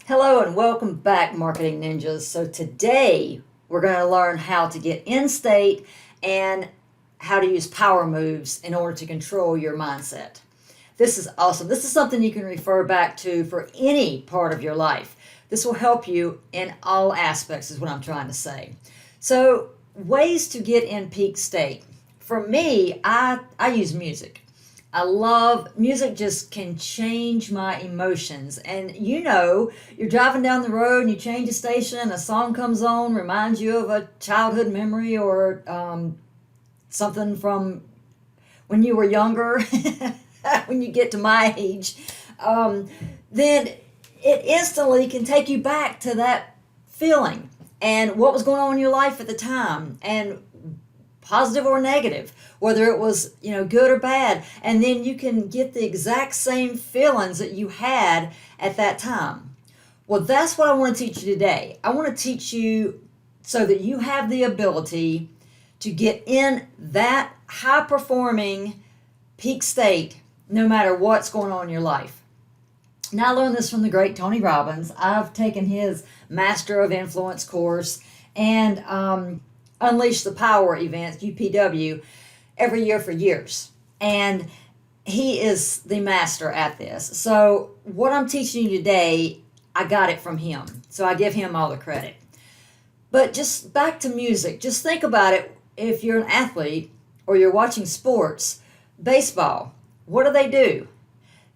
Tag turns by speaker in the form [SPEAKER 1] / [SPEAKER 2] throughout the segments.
[SPEAKER 1] Hello and welcome back, Marketing Ninjas. So today we're going to learn how to get in state and how to use power moves in order to control your mindset. This is awesome. This is something you can refer back to for any part of your life. This will help you in all aspects, is what I'm trying to say. So, ways to get in peak state. For me, I use music. I love music, just can change my emotions. And you're driving down the road and you change a station and a song comes on, reminds you of a childhood memory or something from when you were younger, when you get to my age, then it instantly can take you back to that feeling and what was going on in your life at the time. And positive or negative, whether it was good or bad, and then you can get the exact same feelings that you had at that time. Well, that's what I want to teach you today. I want to teach you so that you have the ability to get in that high performing peak state no matter what's going on in your life. Now, I learned this from the great Tony Robbins. I've taken his Master of Influence course and Unleash the Power events, UPW, every year for years. And he is the master at this. So what I'm teaching you today, I got it from him. So I give him all the credit. But just back to music, just think about it. If you're an athlete or you're watching sports, baseball, what do?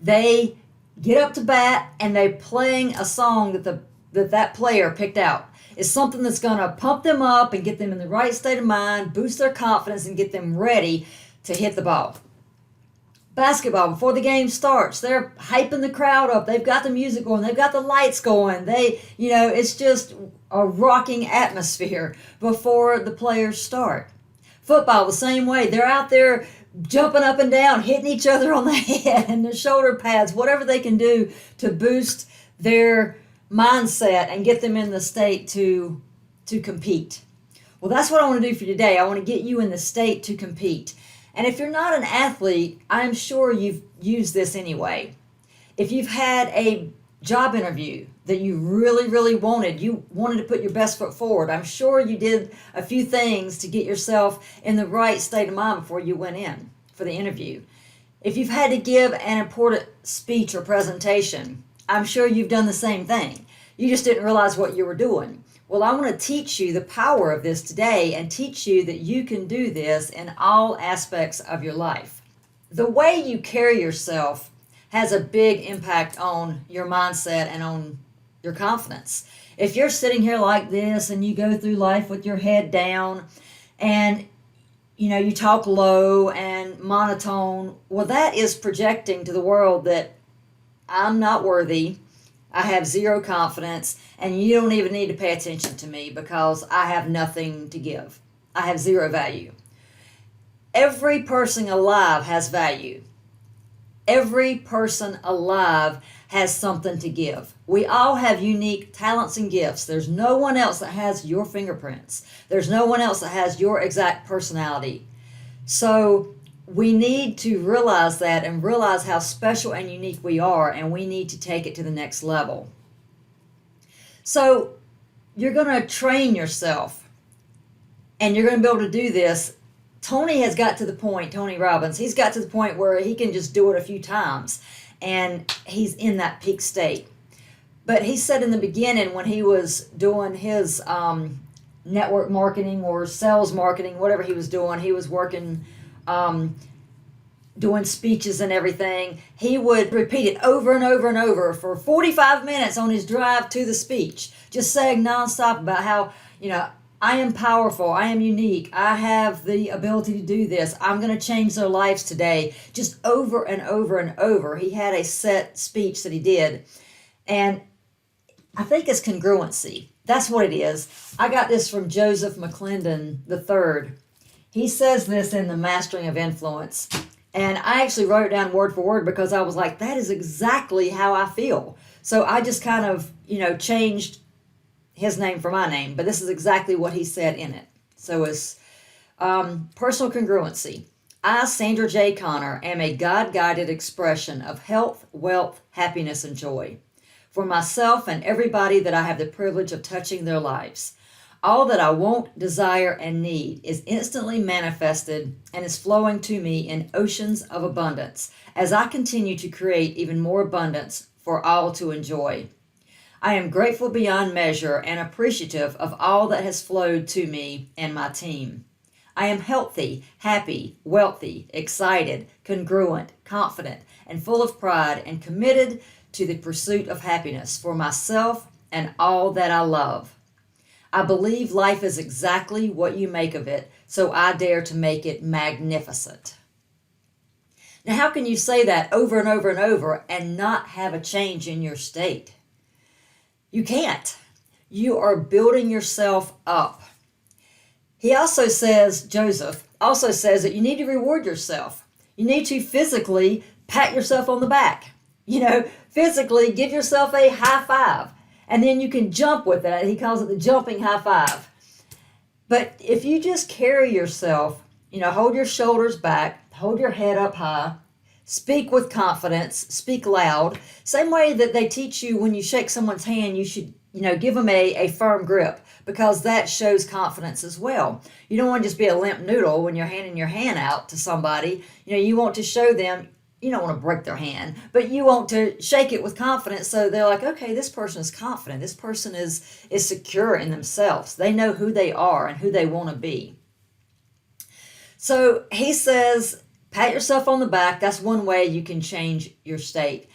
[SPEAKER 1] They get up to bat and they're playing a song that player picked out. Is something that's going to pump them up and get them in the right state of mind, boost their confidence, and get them ready to hit the ball. Basketball, before the game starts, they're hyping the crowd up. They've got the music going. They've got the lights going. It's just a rocking atmosphere before the players start. Football, the same way. They're out there jumping up and down, hitting each other on the head and their shoulder pads, whatever they can do to boost their mindset and get them in the state to compete. Well, that's what I want to do for today. I want to get you in the state to compete. And if you're not an athlete, I'm sure you've used this anyway. If you've had a job interview that you really, really wanted, you wanted to put your best foot forward, I'm sure you did a few things to get yourself in the right state of mind before you went in for the interview. If you've had to give an important speech or presentation, I'm sure you've done the same thing. You just didn't realize what you were doing. Well, I want to teach you the power of this today and teach you that you can do this in all aspects of your life. The way you carry yourself has a big impact on your mindset and on your confidence. If you're sitting here like this and you go through life with your head down and you talk low and monotone, well, that is projecting to the world that I'm not worthy, I have zero confidence, and you don't even need to pay attention to me because I have nothing to give. I have zero value. Every person alive has value. Every person alive has something to give. We all have unique talents and gifts. There's no one else that has your fingerprints. There's no one else that has your exact personality. So we need to realize that and realize how special and unique we are, and we need to take it to the next level. So you're going to train yourself, and you're going to be able to do this. Tony Robbins, he's got to the point where he can just do it a few times, and he's in that peak state. But he said in the beginning when he was doing his network marketing or sales marketing, whatever he was doing, he was working doing speeches and everything, he would repeat it over and over and over for 45 minutes on his drive to the speech, just saying nonstop about how, I am powerful, I am unique, I have the ability to do this, I'm going to change their lives today, just over and over and over. He had a set speech that he did, and I think it's congruency. That's what it is. I got this from Joseph McClendon III. He says this in the Mastering of Influence. And I actually wrote it down word for word because I was like, that is exactly how I feel. So I just kind of, changed his name for my name. But this is exactly what he said in it. So it's personal congruency. I, Sandra J. Connor, am a God-guided expression of health, wealth, happiness, and joy. for myself and everybody that I have the privilege of touching their lives. All that I want, desire, and need is instantly manifested and is flowing to me in oceans of abundance as I continue to create even more abundance for all to enjoy. I am grateful beyond measure and appreciative of all that has flowed to me and my team. I am healthy, happy, wealthy, excited, congruent, confident, and full of pride and committed to the pursuit of happiness for myself and all that I love. I believe life is exactly what you make of it, so I dare to make it magnificent. Now, how can you say that over and over and over and not have a change in your state? You can't. You are building yourself up. He also says, Joseph also says that you need to reward yourself. You need to physically pat yourself on the back. Physically give yourself a high five. And then you can jump with it. He calls it the jumping high five. But if you just carry yourself, hold your shoulders back, hold your head up high, speak with confidence, speak loud. Same way that they teach you when you shake someone's hand, you should, give them a firm grip, because that shows confidence as well. You don't want to just be a limp noodle when you're handing your hand out to somebody. You want to show them, you don't want to break their hand, but you want to shake it with confidence so they're like, okay, this person is confident. This person is secure in themselves. They know who they are and who they want to be. So he says, pat yourself on the back. That's one way you can change your state.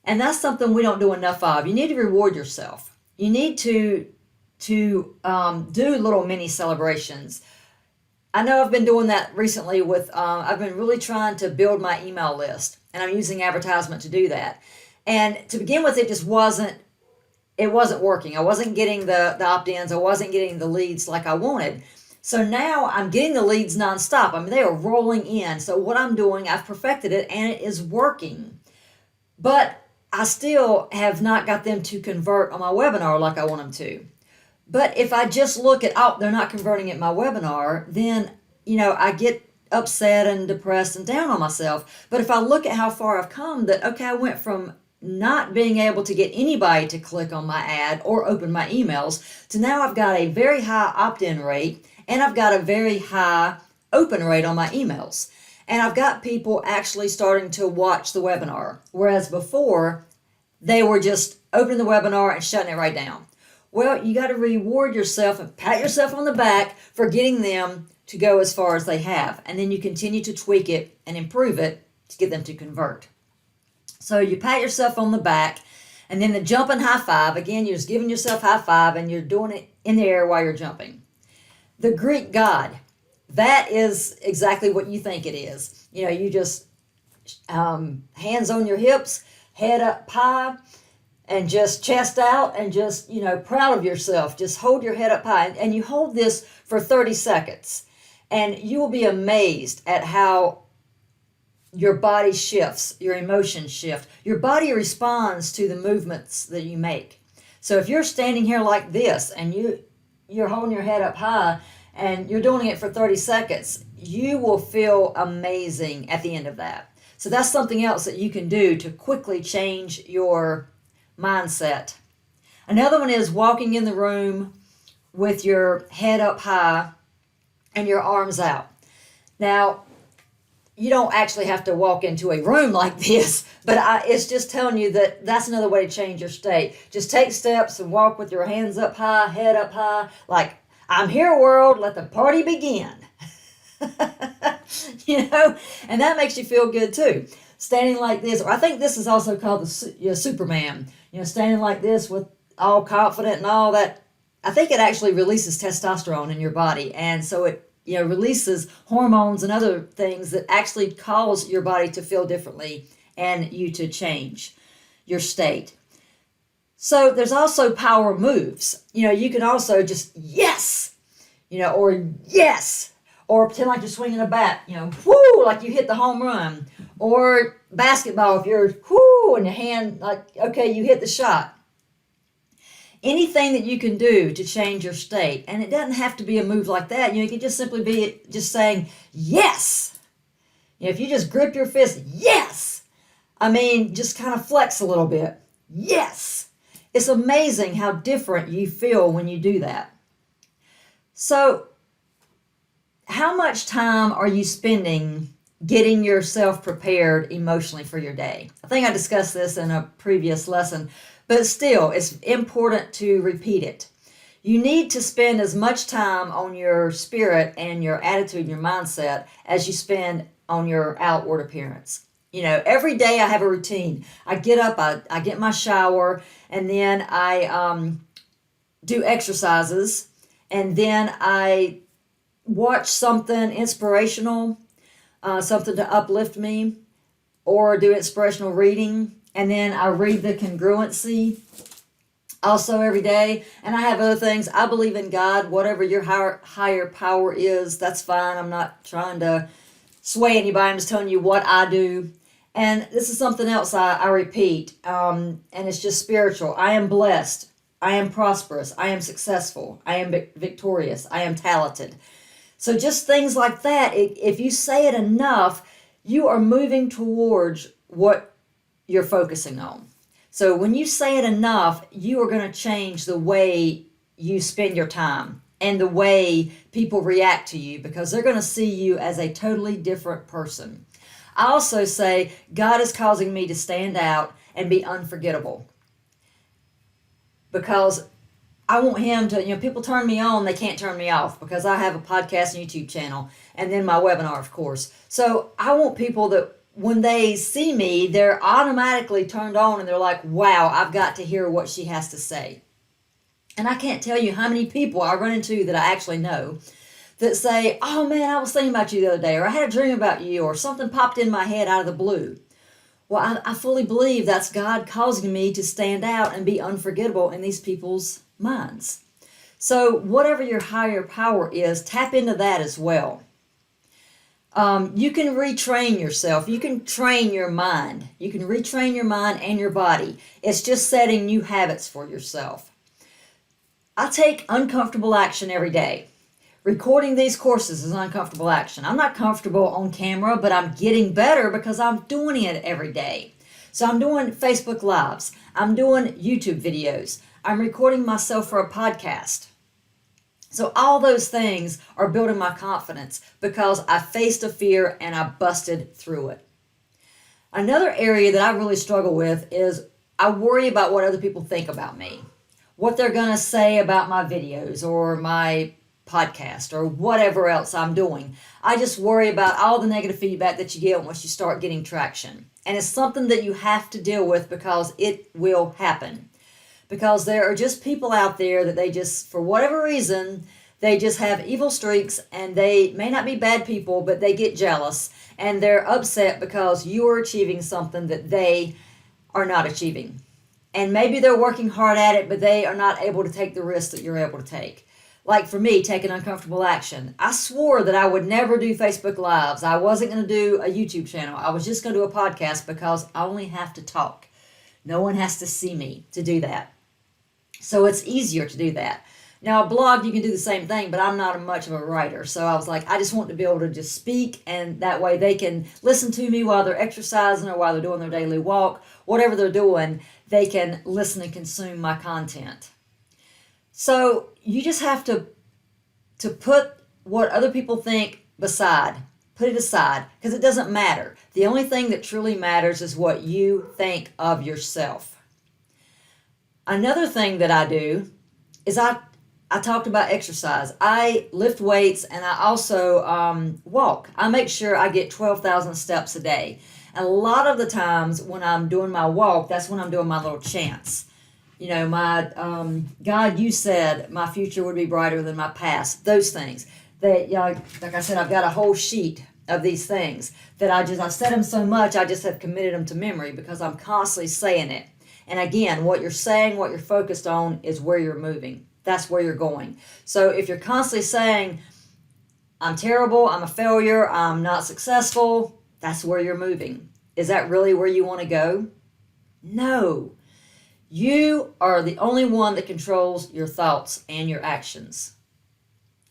[SPEAKER 1] And that's something we don't do enough of. You need to reward yourself. You need to do little mini celebrations. I know I've been doing that recently with, I've been really trying to build my email list, and I'm using advertisement to do that. And to begin with, it wasn't working. I wasn't getting the opt-ins. I wasn't getting the leads like I wanted. So now I'm getting the leads nonstop. I mean, they are rolling in. So what I'm doing, I've perfected it, and it is working. But I still have not got them to convert on my webinar like I want them to. But if I just look at, they're not converting at my webinar, then, I get upset and depressed and down on myself. But if I look at how far I've come, that, okay, I went from not being able to get anybody to click on my ad or open my emails to now I've got a very high opt-in rate and I've got a very high open rate on my emails. And I've got people actually starting to watch the webinar, whereas before they were just opening the webinar and shutting it right down. Well, you got to reward yourself and pat yourself on the back for getting them to go as far as they have. And then you continue to tweak it and improve it to get them to convert. So you pat yourself on the back, and then the jumping high five. Again, you're just giving yourself high five, and you're doing it in the air while you're jumping. The Greek God, that is exactly what you think it is. You just hands on your hips, head up high, and just chest out and just, proud of yourself. Just hold your head up high. And you hold this for 30 seconds. And you will be amazed at how your body shifts, your emotions shift. Your body responds to the movements that you make. So if you're standing here like this and you're holding your head up high and you're doing it for 30 seconds, you will feel amazing at the end of that. So that's something else that you can do to quickly change your mindset. Another one is walking in the room with your head up high and your arms out. Now, you don't actually have to walk into a room like this, but it's just telling you that that's another way to change your state. Just take steps and walk with your hands up high, head up high, like, I'm here, world, let the party begin. And that makes you feel good too. Standing like this, or I think this is also called the Superman. Standing like this with all confident and all that. I think it actually releases testosterone in your body, and so it releases hormones and other things that actually cause your body to feel differently and you to change your state. So there's also power moves. You can also just yes, or yes, or pretend like you're swinging a bat, whoo, like you hit the home run. Or basketball, if you're whoo, and your hand, like, okay, you hit the shot. Anything that you can do to change your state, and it doesn't have to be a move like that. You can just simply be just saying, yes. If you just grip your fist, yes. Just kind of flex a little bit, yes. It's amazing how different you feel when you do that. So, how much time are you spending getting yourself prepared emotionally for your day? I think I discussed this in a previous lesson, but still, it's important to repeat it. You need to spend as much time on your spirit and your attitude and your mindset as you spend on your outward appearance. Every day I have a routine. I get up, I get my shower, and then I do exercises, and then I watch something inspirational, something to uplift me, or do inspirational reading, and then I read the congruency also every day. And I have other things. I believe in God. Whatever your higher power is, that's fine. I'm not trying to sway anybody. I'm just telling you what I do. And this is something else I repeat, and it's just spiritual. I am blessed. I am prosperous. I am successful. I am victorious. I am talented. So just things like that, if you say it enough, you are moving towards what you're focusing on. So when you say it enough, you are going to change the way you spend your time and the way people react to you, because they're going to see you as a totally different person. I also say God is causing me to stand out and be unforgettable, because I want him to, people turn me on, they can't turn me off, because I have a podcast and YouTube channel, and then my webinar, of course. So I want people that when they see me, they're automatically turned on and they're like, wow, I've got to hear what she has to say. And I can't tell you how many people I run into that I actually know that say, oh man, I was thinking about you the other day, or I had a dream about you, or something popped in my head out of the blue. Well, I fully believe that's God causing me to stand out and be unforgettable in these people's minds. So whatever your higher power is, tap into that as well. You can retrain yourself. You can train your mind. You can retrain your mind and your body. It's just setting new habits for yourself. I take uncomfortable action every day. Recording these courses is uncomfortable action. I'm not comfortable on camera, but I'm getting better because I'm doing it every day. So I'm doing Facebook Lives. I'm doing YouTube videos. I'm recording myself for a podcast. So all those things are building my confidence because I faced a fear and I busted through it. Another area that I really struggle with is I worry about what other people think about me, what they're going to say about my videos or my podcast or whatever else I'm doing. I just worry about all the negative feedback that you get once you start getting traction. And it's something that you have to deal with because it will happen. Because there are just people out there that they just, for whatever reason, they just have evil streaks, and they may not be bad people, but they get jealous and they're upset because you are achieving something that they are not achieving. And maybe they're working hard at it, but they are not able to take the risk that you're able to take. Like for me, taking uncomfortable action. I swore that I would never do Facebook Lives. I wasn't going to do a YouTube channel. I was just going to do a podcast because I only have to talk. No one has to see me to do that. So it's easier to do that. Now, a blog, you can do the same thing, but I'm not much of a writer. So I was like, I just want to be able to just speak, and that way they can listen to me while they're exercising or while they're doing their daily walk. Whatever they're doing, they can listen and consume my content. So you just have to put what other people think beside. Put it aside, because it doesn't matter. The only thing that truly matters is what you think of yourself. Another thing that I do is I talked about exercise. I lift weights and I also walk. I make sure I get 12,000 steps a day. And a lot of the times when I'm doing my walk, that's when I'm doing my little chants. You know, my God, you said my future would be brighter than my past. Those things. That, like I said, I've got a whole sheet of these things that I've said them so much, I just have committed them to memory because I'm constantly saying it. And again, what you're saying, what you're focused on is where you're moving. That's where you're going. So if you're constantly saying, I'm terrible, I'm a failure, I'm not successful, that's where you're moving. Is that really where you want to go? No. You are the only one that controls your thoughts and your actions.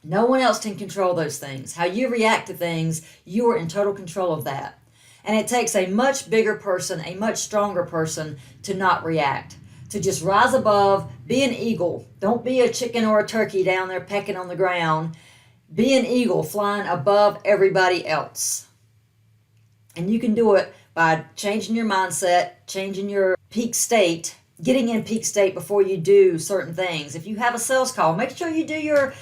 [SPEAKER 1] No one else can control those things. How you react to things, you are in total control of that. And it takes a much bigger person, a much stronger person to not react. to just rise above, be an eagle. Don't be a chicken or a turkey down there pecking on the ground. Be an eagle flying above everybody else. And you can do it by changing your mindset, changing your peak state, getting in peak state before you do certain things. If you have a sales call, make sure you do your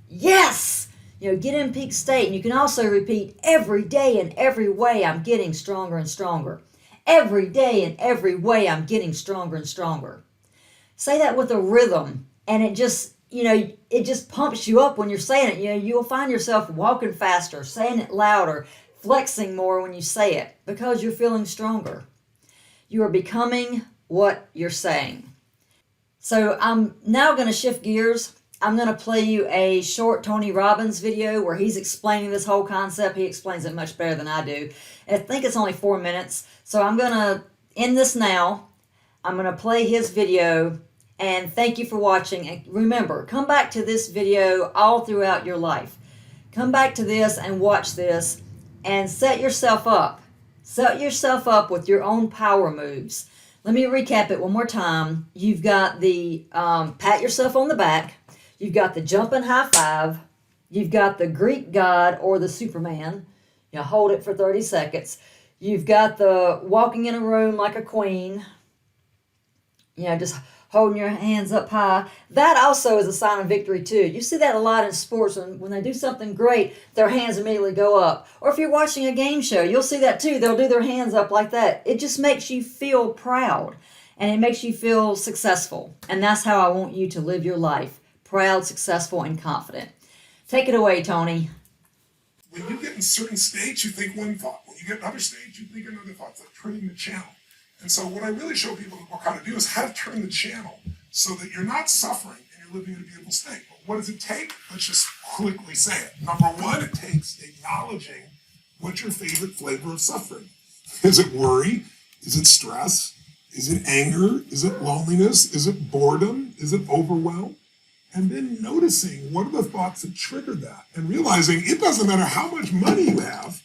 [SPEAKER 1] yes. Get in peak state. And you can also repeat every day in every way I'm getting stronger and stronger. Every day in every way I'm getting stronger and stronger. Say that with a rhythm, and it just pumps you up when you're saying it. You'll find yourself walking faster, saying it louder, flexing more when you say it because you're feeling stronger. You are becoming what you're saying. So I'm now going to shift gears. I'm going to play you a short Tony Robbins video where he's explaining this whole concept. He explains it much better than I do. I think it's only 4 minutes. So I'm going to end this now. I'm going to play his video. And thank you for watching. And remember, come back to this video all throughout your life. Come back to this and watch this and set yourself up. Set yourself up with your own power moves. Let me recap it one more time. You've got the pat yourself on the back. You've got the jumping high five. You've got the Greek god or the Superman. Hold it for 30 seconds. You've got the walking in a room like a queen. Just holding your hands up high. That also is a sign of victory too. You see that a lot in sports. When they do something great, their hands immediately go up. Or if you're watching a game show, you'll see that too. They'll do their hands up like that. It just makes you feel proud. And it makes you feel successful. And that's how I want you to live your life. Proud, successful, and confident. Take it away, Tony.
[SPEAKER 2] When you get in certain states, you think one thought. When you get in other states, you think another thought. It's like turning the channel. And so what I really show people in the book how to do is how to turn the channel so that you're not suffering and you're living in a beautiful state. But what does it take? Let's just quickly say it. Number one, it takes acknowledging what's your favorite flavor of suffering. Is it worry? Is it stress? Is it anger? Is it loneliness? Is it boredom? Is it overwhelm? And then noticing what are the thoughts that triggered that and realizing it doesn't matter how much money you have,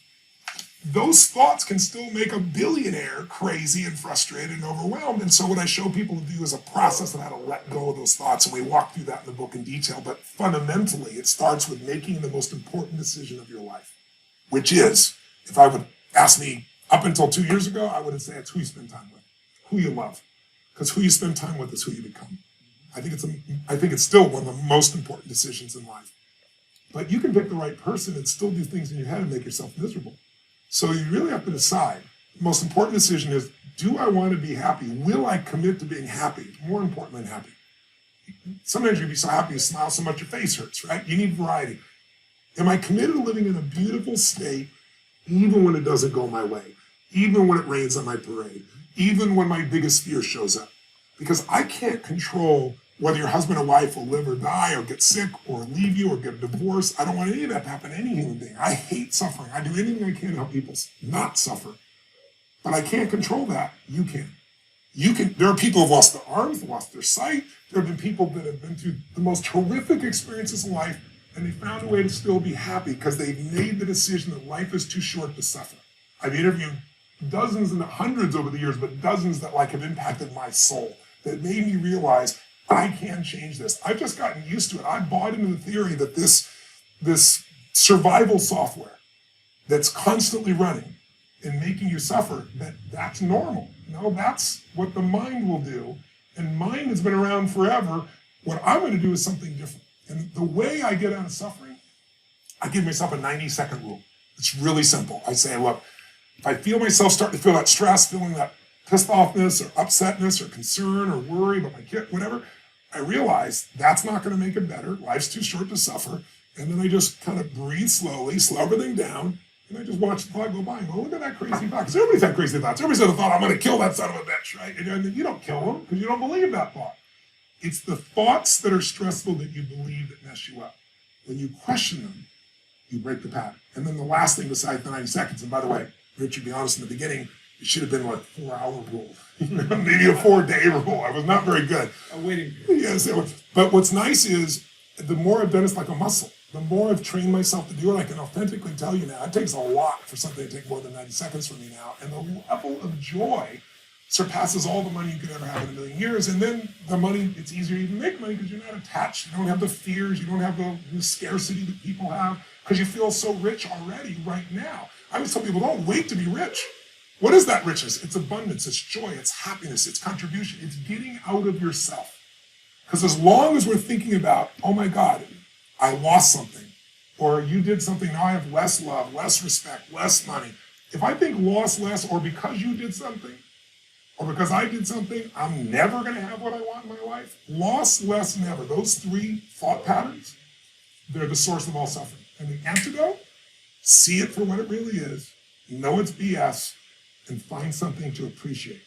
[SPEAKER 2] those thoughts can still make a billionaire crazy and frustrated and overwhelmed. And so what I show people to do is a process of how to let go of those thoughts. And we walk through that in the book in detail. But fundamentally, it starts with making the most important decision of your life, which is, if I would ask me up until 2 years ago, I would say it's who you spend time with, who you love. Because who you spend time with is who you become. I think it's still one of the most important decisions in life. But you can pick the right person and still do things in your head and make yourself miserable. So you really have to decide. The most important decision is, do I want to be happy? Will I commit to being happy? It's more important than happy. Sometimes you can be so happy you smile so much your face hurts, right? You need variety. Am I committed to living in a beautiful state even when it doesn't go my way? Even when it rains on my parade? Even when my biggest fear shows up? Because I can't control whether your husband or wife will live or die or get sick or leave you or get a divorce. I don't want any of that to happen to any human being. I hate suffering. I do anything I can to help people not suffer. But I can't control that. You can. There are people who've lost their arms, lost their sight. There have been people that have been through the most horrific experiences in life, and they found a way to still be happy because they've made the decision that life is too short to suffer. I've interviewed dozens and hundreds over the years, but dozens that have impacted my soul, that made me realize I can change this. I've just gotten used to it. I bought into the theory that this survival software that's constantly running and making you suffer, that's normal. No, that's what the mind will do. And mind has been around forever. What I'm going to do is something different. And the way I get out of suffering, I give myself a 90-second rule. It's really simple. I say, look, if I feel myself starting to feel that stress, feeling that pissed offness or upsetness or concern or worry about my kid, whatever, I realize that's not going to make it better. Life's too short to suffer. And then I just kind of breathe slowly, slow everything down, and I just watch the thought go by and go, look at that crazy thought. Because everybody's had crazy thoughts. Everybody's had the thought, I'm going to kill that son of a bitch, right? And you don't kill them because you don't believe that thought. It's the thoughts that are stressful that you believe that mess you up. When you question them, you break the pattern. And then the last thing besides the 90 seconds, and by the way, Richard, be honest, in the beginning, it should have been like 4-hour rule, maybe a 4-day rule. I was not very good.
[SPEAKER 3] A waiting.
[SPEAKER 2] Yes, but what's nice is the more I've done it's like a muscle. The more I've trained myself to do it, I can authentically tell you now, it takes a lot for something to take more than 90 seconds for me now. And the level of joy surpasses all the money you could ever have in a million years. And then the money, it's easier to even make money because you're not attached. You don't have the fears. You don't have the scarcity that people have because you feel so rich already right now. I always tell people, don't wait to be rich. What is that richness? It's abundance, it's joy, it's happiness, it's contribution. It's getting out of yourself. Because as long as we're thinking about, oh my God, I lost something, or you did something, now I have less love, less respect, less money. If I think lost less, or because you did something, or because I did something, I'm never going to have what I want in my life. Loss, less, never. Those three thought patterns, they're the source of all suffering. And the antidote, see it for what it really is, know it's BS, and find something to appreciate.